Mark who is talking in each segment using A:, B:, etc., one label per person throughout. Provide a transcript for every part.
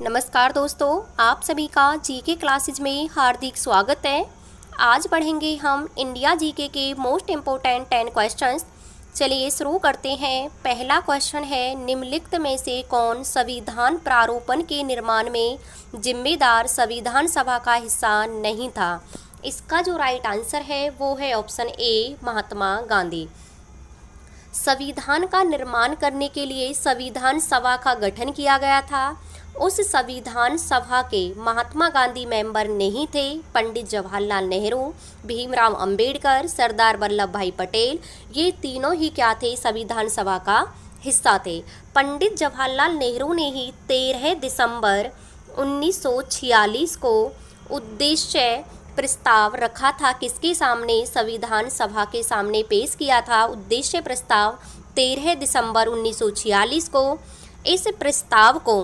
A: नमस्कार दोस्तों, आप सभी का जीके क्लासेज में हार्दिक स्वागत है। आज पढ़ेंगे हम इंडिया जीके के मोस्ट इम्पोर्टेंट 10 क्वेश्चंस। चलिए शुरू करते हैं। पहला क्वेश्चन है, निम्नलिखित में से कौन संविधान प्रारूपण के निर्माण में जिम्मेदार संविधान सभा का हिस्सा नहीं था? इसका जो राइट आंसर है वो है ऑप्शन ए, महात्मा गांधी। संविधान का निर्माण करने के लिए संविधान सभा का गठन किया गया था। उस संविधान सभा के महात्मा गांधी मेंबर नहीं थे। पंडित जवाहरलाल नेहरू, भीमराव अंबेडकर, सरदार वल्लभ भाई पटेल, ये तीनों ही क्या थे? संविधान सभा का हिस्सा थे। पंडित जवाहरलाल नेहरू ने ही 13 दिसंबर 1946 को उद्देश्य प्रस्ताव रखा था। किसके सामने? संविधान सभा के सामने पेश किया था उद्देश्य प्रस्ताव 13 दिसंबर 1946 को। इस प्रस्ताव को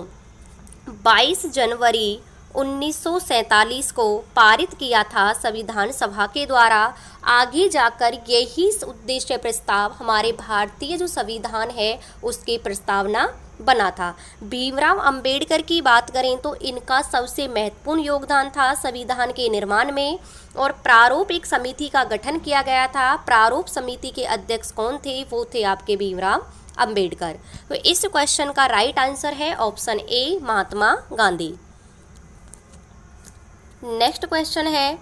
A: 22 जनवरी 1947 को पारित किया था संविधान सभा के द्वारा। आगे जाकर यही उद्देश्य प्रस्ताव हमारे भारतीय जो संविधान है उसकी प्रस्तावना बना था। भीमराव अंबेडकर की बात करें तो इनका सबसे महत्वपूर्ण योगदान था संविधान के निर्माण में, और प्रारूप एक समिति का गठन किया गया था। प्रारूप समिति के अध्यक्ष कौन थे? वो थे आपके भीमराव अंबेडकर। तो इस क्वेश्चन का राइट आंसर है option A, Mahatma Gandhi. Next question है,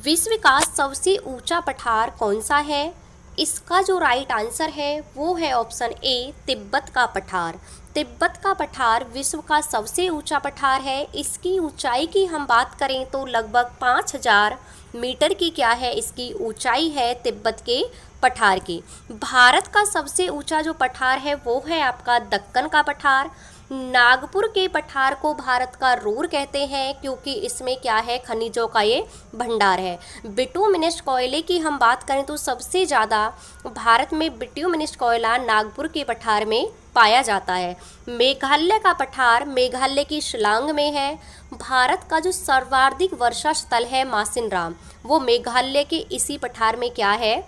A: विश्व का सबसे ऊंचा पठार कौन सा है? इसका जो राइट आंसर है वो है ऑप्शन ए, तिब्बत का पठार। तिब्बत का पठार विश्व का सबसे ऊंचा पठार है। इसकी ऊंचाई की हम बात करें तो लगभग 5000 मीटर की क्या है? इसकी ऊंचाई है तिब्बत के पठार की। भारत का सबसे ऊंचा जो पठार है वो है आपका दक्कन का पठार। नागपुर के पठार को भारत का रूर कहते हैं क्योंकि इसमें क्या है? खनिजों का ये भंडार है। बिटुमिनस कोयले की हम बात करें तो सबसे ज़्यादा भारत में बिटुमिनस कोयला नागपुर के पठार में पाया जाता है। मेघालय का पठार मेघालय की शिलांग में है। भारत का जो सर्वाधिक वर्षा स्थल है मासिनराम, वो मेघालय के इसी पठार में क्या है।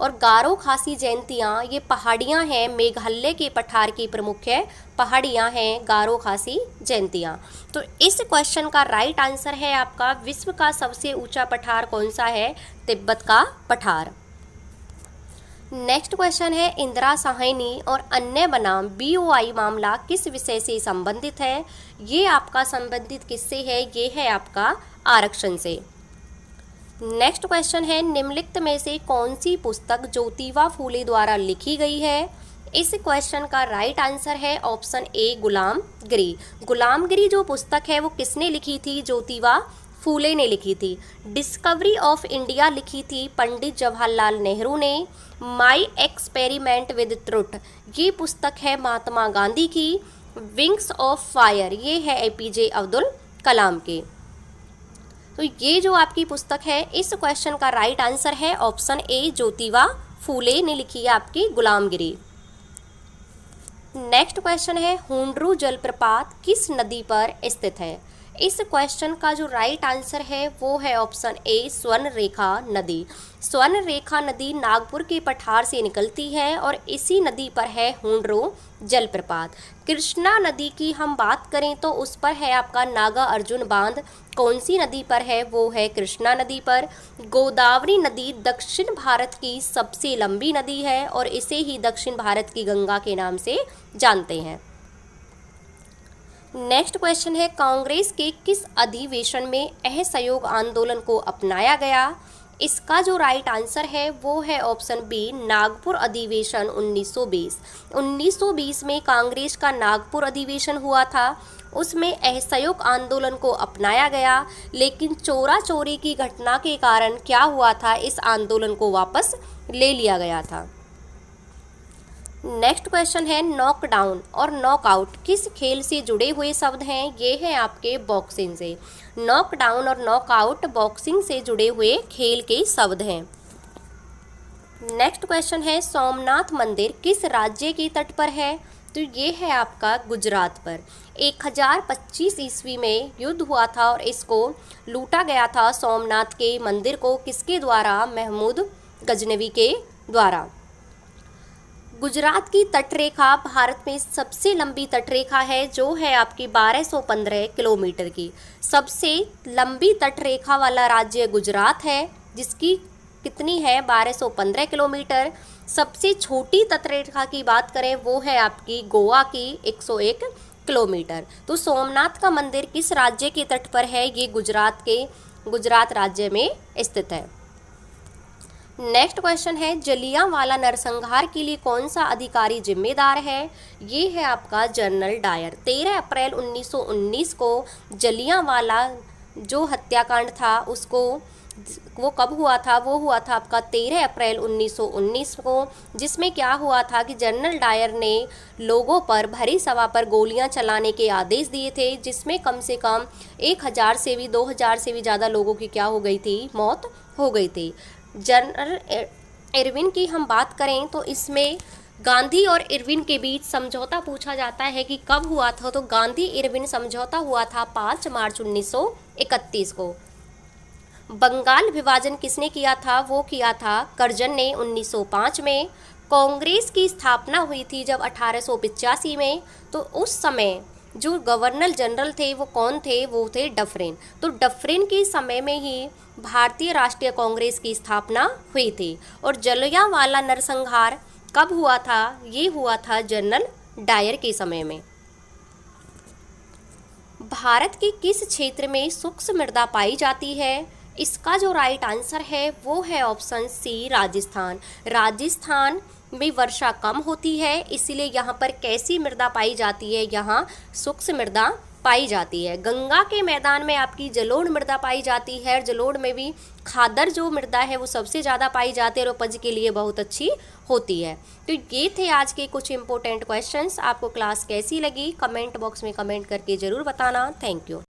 A: और गारो खासी जयंतियाँ, ये पहाड़ियाँ हैं मेघालय के पठार की प्रमुख पहाड़ियाँ हैं गारो खासी जयंतियाँ। तो इस क्वेश्चन का राइट आंसर है आपका, विश्व का सबसे ऊंचा पठार कौन सा है? तिब्बत का पठार। नेक्स्ट क्वेश्चन है, इंदिरा साहनी और अन्य बनाम BOI मामला किस विषय से संबंधित है? ये आपका संबंधित किससे है? ये है आपका आरक्षण से। नेक्स्ट क्वेश्चन है, निम्नलिखित में से कौन सी पुस्तक ज्योतिबा फूले द्वारा लिखी गई है? इस क्वेश्चन का राइट आंसर है ऑप्शन ए, गुलामगिरी। गुलामगिरी जो पुस्तक है वो किसने लिखी थी? ज्योतिबा फूले ने लिखी थी। डिस्कवरी ऑफ इंडिया लिखी थी पंडित जवाहरलाल नेहरू ने। माई एक्सपेरिमेंट विद ट्रुथ, ये पुस्तक है महात्मा गांधी की। विंग्स ऑफ फायर, ये है APJ अब्दुल कलाम के। तो ये जो आपकी पुस्तक है, इस क्वेश्चन का राइट आंसर है ऑप्शन ए, ज्योतिबा फूले ने लिखी है आपकी गुलामगिरी। नेक्स्ट क्वेश्चन है, हुंड्रू जलप्रपात किस नदी पर स्थित है? इस क्वेश्चन का जो राइट आंसर है वो है ऑप्शन ए, स्वर्णरेखा नदी। स्वर्णरेखा नदी नागपुर के पठार से निकलती है और इसी नदी पर है हुंड्रू जलप्रपात। कृष्णा नदी की हम बात करें तो उस पर है आपका नागा अर्जुन बांध। कौन सी नदी पर है? वो है कृष्णा नदी पर। गोदावरी नदी दक्षिण भारत की सबसे लंबी नदी है और इसे ही दक्षिण भारत की गंगा के नाम से जानते हैं। नेक्स्ट क्वेश्चन है, कांग्रेस के किस अधिवेशन में असहयोग आंदोलन को अपनाया गया? इसका जो राइट आंसर है वो है ऑप्शन बी, नागपुर अधिवेशन 1920। 1920 में कांग्रेस का नागपुर अधिवेशन हुआ था। उसमें असहयोग आंदोलन को अपनाया गया, लेकिन चोरा चोरी की घटना के कारण क्या हुआ था? इस आंदोलन को वापस ले लिया गया था। नेक्स्ट क्वेश्चन है, नॉकडाउन और नॉकआउट किस खेल से जुड़े हुए शब्द हैं? ये है आपके बॉक्सिंग से। नॉकडाउन और नॉकआउट बॉक्सिंग से जुड़े हुए खेल के शब्द हैं। नेक्स्ट क्वेश्चन है, सोमनाथ मंदिर किस राज्य के तट पर है? तो ये है आपका गुजरात पर। 1025 ईस्वी में युद्ध हुआ था और इसको लूटा गया था सोमनाथ के मंदिर को। किसके द्वारा? महमूद गजनवी के द्वारा। नेक्स्ट क्वेश्चन है, गुजरात की तटरेखा भारत में सबसे लंबी तटरेखा है, जो है आपकी 1215 किलोमीटर की। सबसे लंबी तटरेखा वाला राज्य गुजरात है, जिसकी कितनी है 1215 किलोमीटर। सबसे छोटी तटरेखा की बात करें वो है आपकी गोवा की 101 किलोमीटर। तो सोमनाथ का मंदिर किस राज्य के तट पर है? ये गुजरात राज्य में स्थित है। नेक्स्ट क्वेश्चन है, जलियांवाला नरसंहार के लिए कौन सा अधिकारी जिम्मेदार है? ये है आपका जनरल डायर। 13 अप्रैल 1919 को जलियांवाला जो हत्याकांड था वो कब हुआ था? वो हुआ था आपका 13 अप्रैल 1919 को, जिसमें क्या हुआ था कि जनरल डायर ने लोगों पर भरी सभा पर गोलियां चलाने के आदेश दिए थे, जिसमें कम से कम 1000 से भी 2000 से भी ज़्यादा लोगों की क्या हो गई थी? मौत हो गई थी। जनरल इरविन की हम बात करें तो इसमें गांधी और इरविन के बीच समझौता पूछा जाता है कि कब हुआ था। तो गांधी इरविन समझौता हुआ था 5 मार्च 1931 को। बंगाल विभाजन किसने किया था? वो किया था कर्जन ने 1905 में। कांग्रेस की स्थापना हुई थी जब 1885 में। तो उस समय जो गवर्नर जनरल थे वो कौन थे? वो थे डफरिन। तो डफरिन के समय में ही भारतीय राष्ट्रीय कांग्रेस की स्थापना हुई थी। और जलियांवाला नरसंहार कब हुआ था? ये हुआ था जनरल डायर के समय में। भारत के किस क्षेत्र में शुष्क मृदा पाई जाती है? इसका जो राइट आंसर है वो है ऑप्शन सी, राजस्थान। राजस्थान में वर्षा कम होती है, इसीलिए यहाँ पर कैसी मृदा पाई जाती है? यहाँ शुष्क मृदा पाई जाती है। गंगा के मैदान में आपकी जलोढ़ मृदा पाई जाती है। जलोढ़ में भी खादर जो मृदा है वो सबसे ज़्यादा पाई जाती है और उपज के लिए बहुत अच्छी होती है। तो ये थे आज के कुछ इंपॉर्टेंट क्वेश्चंस। आपको क्लास कैसी लगी कमेंट बॉक्स में कमेंट करके ज़रूर बताना। Thank you.